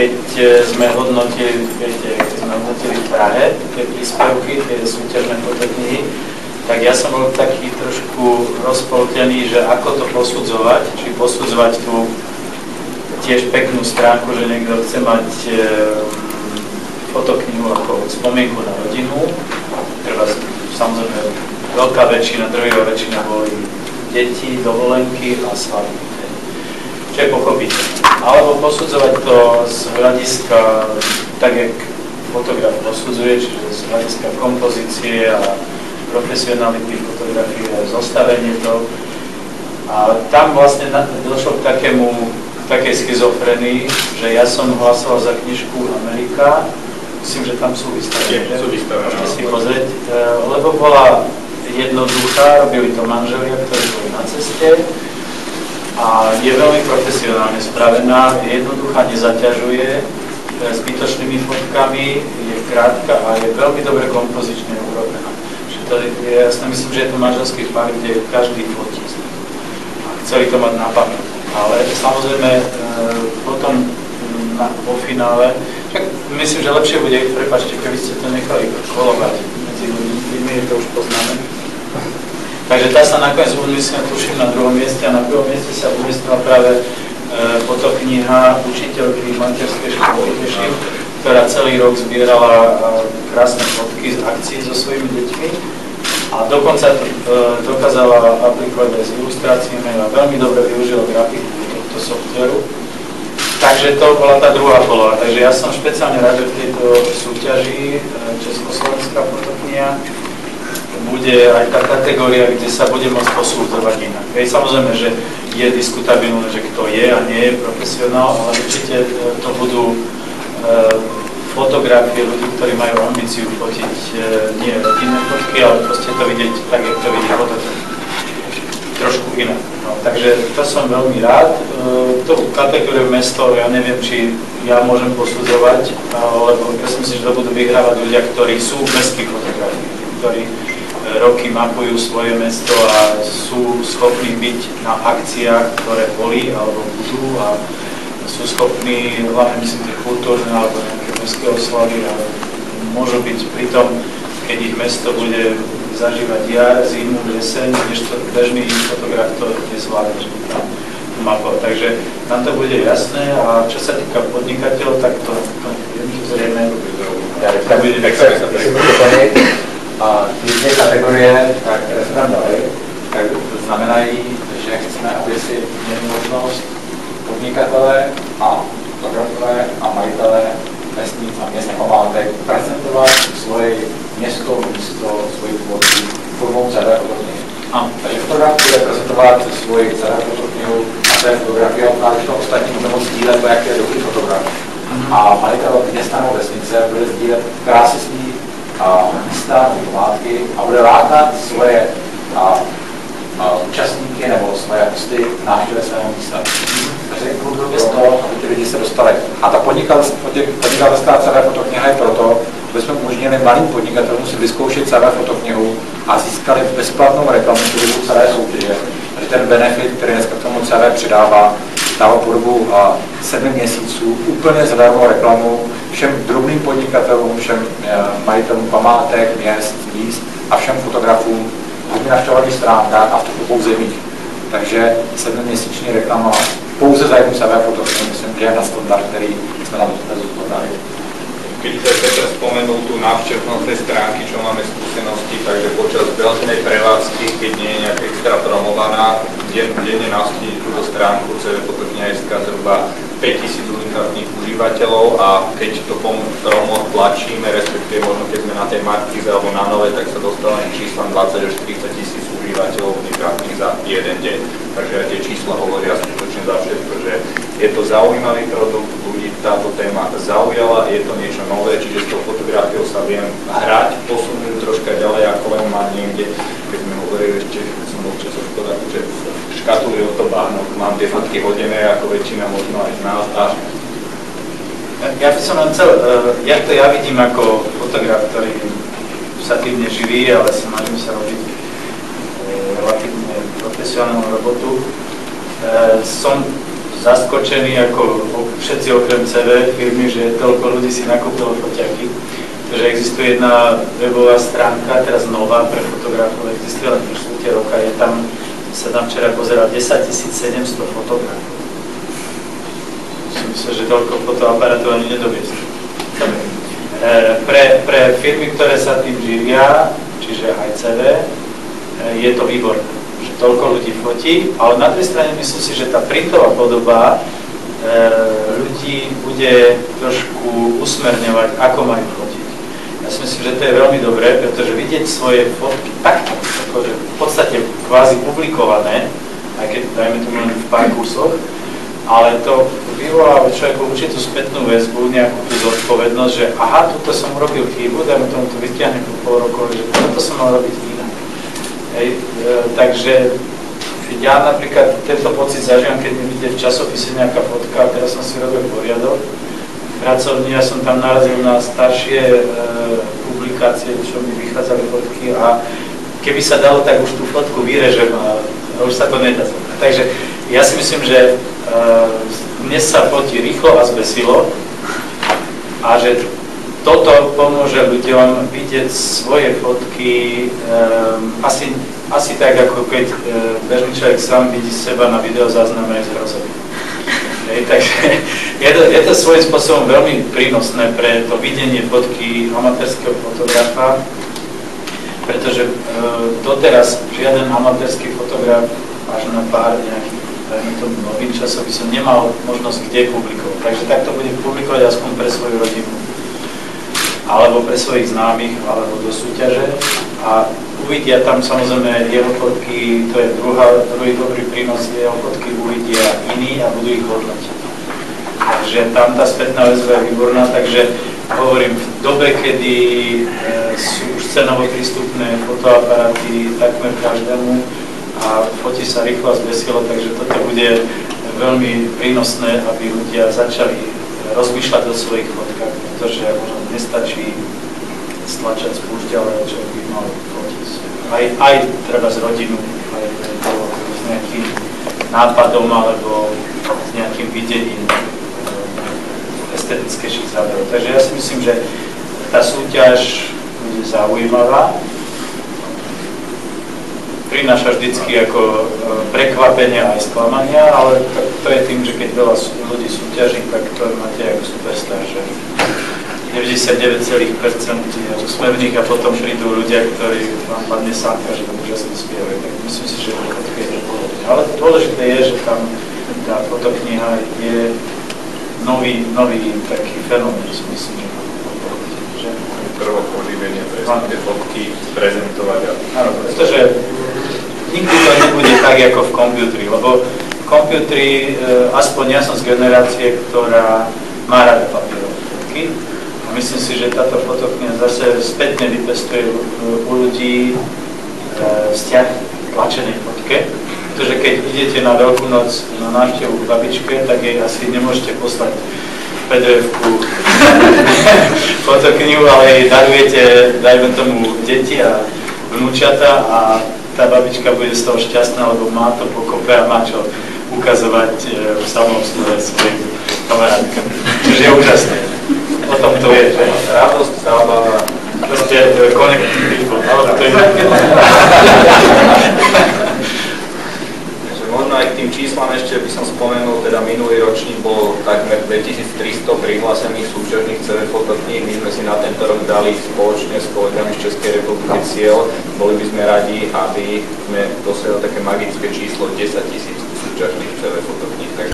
keď sme hodnotili, viete, keď sme hodnotili v Prahe tie príspevky, tie súťažné fotoknihy, tak ja som bol taký trošku rozpoltený, že ako to posudzovať, či posudzovať tú tiež peknú stránku, že niekto chce mať fotoknihu ako spomienku na rodinu. Treba, samozrejme, veľká väčšina, drvivá väčšina boli deti, dovolenky a svadby. Čo je pochopiteľné. Alebo posudzovať to z hľadiska, tak jak fotograf posudzuje, čiže z hľadiska kompozície a profesionality fotografie a zostavenie to. A tam vlastne došlo k takej schizofrenii, že ja som hlasoval za knižku Amerika, myslím, že tam sú vystavené. Môžete si pozrieť, lebo bola jednoduchá, robili to manželia, ktorí boli na ceste a je veľmi profesionálne spravená, je jednoduchá, nezaťažuje zbytočnými fotkami, je krátka a je veľmi dobre kompozične urobená. Ja myslím, že je to manželský pár, kde každý fotí. A chceli to mať na pamäť. Ale samozrejme potom po finále, tak myslím, že lepšie bude, prepáčte, keby ste to nechali kolovať medzi ľuďmi, je to už poznáme. Takže tá sa nakoniec umiestnila, tuším, na druhom mieste a na prvom mieste sa umiestnila práve fotokniha učiteľky materskej školy, ktorá celý rok zbierala krásne fotky z akcií so svojimi deťmi a dokonca dokázala aplikovať aj s ilustráciami a veľmi dobre využila grafiku tohto softveru. Takže to bola tá druhá poloha. Takže ja som špeciálne rád, že v tejto súťaži Československá fotokniha bude aj tá kategória, kde sa bude môcť posudzovať inak. Samozrejme, že je diskutabilné, že kto je a nie je profesionál, ale určite to budú fotografie ľudí, ktorí majú ambíciu fotiť nie rodinné fotky, ale proste to vidieť tak, jak to vidí fotograf. Trošku inak. No, takže to som veľmi rád. Tú kategóriu mesto, ja neviem, či ja môžem posudzovať, lebo ja si myslím, že to budú vyhrávať ľudia, ktorí sú mestskí fotografi, ktorí roky mapujú svoje mesto a sú schopní byť na akciách, ktoré boli alebo budú a sú schopní, hlavne myslím, že kultúrne alebo nejaké mestské oslavy a môžu byť pri tom, keď ich mesto bude zažívať jar, zimu, jeseň, než to bežný fotograf to nezvládne, že tam mapovať. Takže nám to bude jasné a čo sa týka podnikateľov, tak to zrejme bude a ty dvě kategorie, které se tam dali, tak znamenají, že chceme, aby si měli možnost podnikatele a fotografové a majitele vesnic a měst a památek prezentovat svoje město, místo, svoji tvorbu formou CD fotoknihy. Takže fotograf bude prezentovat svoji CD fotoknihu a té fotografie a ukáže to ostatní bude moct sdílet, jak je dobrý fotograf. A majitel města nebo vesnice bude sdílet krásy svých místa, památky a bude lákat svoje účastníky nebo svoje hosty k návštěvě svého místa. Takže bez toho, aby ty lidi se dostali. A ta podnikatelská CD fotokniha je proto, aby jsme umožnili malým podnikatelům si vyzkoušet CD fotoknihu a získali bezplatnou reklamu v celé soutěže. Takže ten benefit, který dneska k tomu CD přidává, dává po dobu 7 měsíců úplně zadarmou reklamu všem drobným podnikatelům, všem majitelům památek, měst, míst a všem fotografům na navštěvovaných stránkách a v pouze mých. Takže 7měsíční reklama pouze zájmu CD fotografie, myslím, že je na standard, který jsme na to zvládali. Keď sa Peter spomenul tú návštevnosť tej stránky, čo máme skúsenosti, takže počas veľkej prevádzky, keď nie je nejak extra promovaná, denne navštívi túto stránku cvfotokniha.sk zhruba 5000 unikátnych užívateľov a keď to promo tlačíme, respektíve možno keď sme na tej markize alebo na nové, tak sa dostávame číslam 20 až 30 000 užívateľov unikátnych za jeden deň. Takže aj tie čísla hovoria skutočne za všetko, že je to zaujímavý produkt, ľudí táto téma zaujala, je to niečo nové, čiže s tou fotografiou sa viem hrať, posunúť troška ďalej, ako len mám niekde, keď sme hovorili ešte, keď som bol časov škoda, že škatuli od toho báno, mám tie fotky hodené, ako väčšina možno aj z nás. Ja by som len chcel, jak to ja vidím ako fotograf, ktorý sa tým neživí, ale snažím sa robiť relatívne profesionálnu robotu. Som zaskočení, ako všetci okrem CV firmy, že toľko ľudí si nakúpilo foťaky. Takže existuje jedna webová stránka, teraz nová pre fotografov, existuje len štvrte roka, sa tam včera pozeral 10 700 fotografov. Myslím, že toľko fotoaparátov ani nedoviezli. Pre firmy, ktoré sa tým živia, čiže aj CV, je to výborné, že toľko ľudí fotí, ale na druhej strane myslím si, že tá printová podoba ľudí bude trošku usmerňovať, ako majú fotiť. Ja si myslím, že to je veľmi dobré, pretože vidieť svoje fotky takto, akože v podstate kvázi publikované, aj keď dajme tomu len v pár kusoch, ale to vyvoláva človeku určitú spätnú väzbu, nejakú tú zodpovednosť, že aha, tuto som urobil chybu, dajme tomu to vytiahnem po pol roku, že toto som mal robiť inak. Takže ja napríklad tento pocit zažívam, keď mi vidie v časopise nejaká fotka, a teraz som si robil poriadok. Pracovní, ja som tam narazil na staršie publikácie, čo mi vychádzali fotky a keby sa dalo, tak už tú fotku vyrežem a už sa to nedá. Takže ja si myslím, že dnes sa fotí rýchlo a zbesilo a že toto pomôže ľuďom vidieť svoje fotky asi tak, ako keď bežný človek sám vidí seba na videozázname z hrozby. Takže je to svojím spôsobom veľmi prínosné pre to videnie fotky amatérskeho fotografa, pretože doteraz žiaden amatérsky fotograf až na pár nejakých novým časopisom nemal možnosť kde publikovať. Takže takto bude publikovať aspoň pre svoju rodinu, alebo pre svojich známych, alebo do súťaže. A uvidia tam samozrejme jeho fotky, to je druhý dobrý prínos, jeho fotky uvidia iní a budú ich hodnotiť. Takže tam tá spätná väzba je výborná, takže hovorím, v dobe, kedy sú už cenovo prístupné fotoaparáty takmer každému a fotí sa rýchlo a zbesilo, takže toto bude veľmi prínosné, aby ľudia začali rozmýšľať o svojich fotkách, pretože možno nestačí stlačať spúšťale, čo by mal fotiť. Aj treba z rodinu, aj s nejakým nápadom alebo s nejakým videním estetickejších záberov. Takže ja si myslím, že tá súťaž bude zaujímavá. Prináša vždycky ako prekvapenia aj sklamania, ale to je tým, že keď veľa ľudí súťaží, tak to máte ako superstar, že 99% je úsmevných a potom prídu ľudia, ktorí vám padne sánka, že to úžasne spievajú. Tak myslím si, že to je podobné. Ale dôležité je, že tam tá fotokniha je nový taký fenomén, myslím, že prvo poživenie, presne tie fotky prezentovať. Áno, pretože nikdy to nebude tak, ako v komputri, lebo v komputri, aspoň ja som z generácie, ktorá má rada papierové fotky. A myslím si, že táto fotokniha zase spätne vypestuje u ľudí vzťah k tlačenej fotke, pretože keď idete na Veľkú noc na návštevu k babičke, tak jej asi nemôžete poslať PDF-ku fotoknihu, ale jej darujete, dajme tomu, deti a vnúčata a tá babička bude z toho šťastná, lebo má to pokope a má čo ukazovať v samom slove svojim kamarátkam. Čiže je úžasné. O tom to je, že? Radosť, zábava. Proste connecting people, ale to je možno aj k tým číslam ešte by som spomenul, teda minulý ročník bol takmer 2300 prihlásených súťažných CV fotokníh. My sme si na tento rok dali spoločne s kolegami z Českej republiky cieľ. Boli by sme radi, aby sme dosiahli také magické číslo 10 000 súťažných CV fotokníh. Takže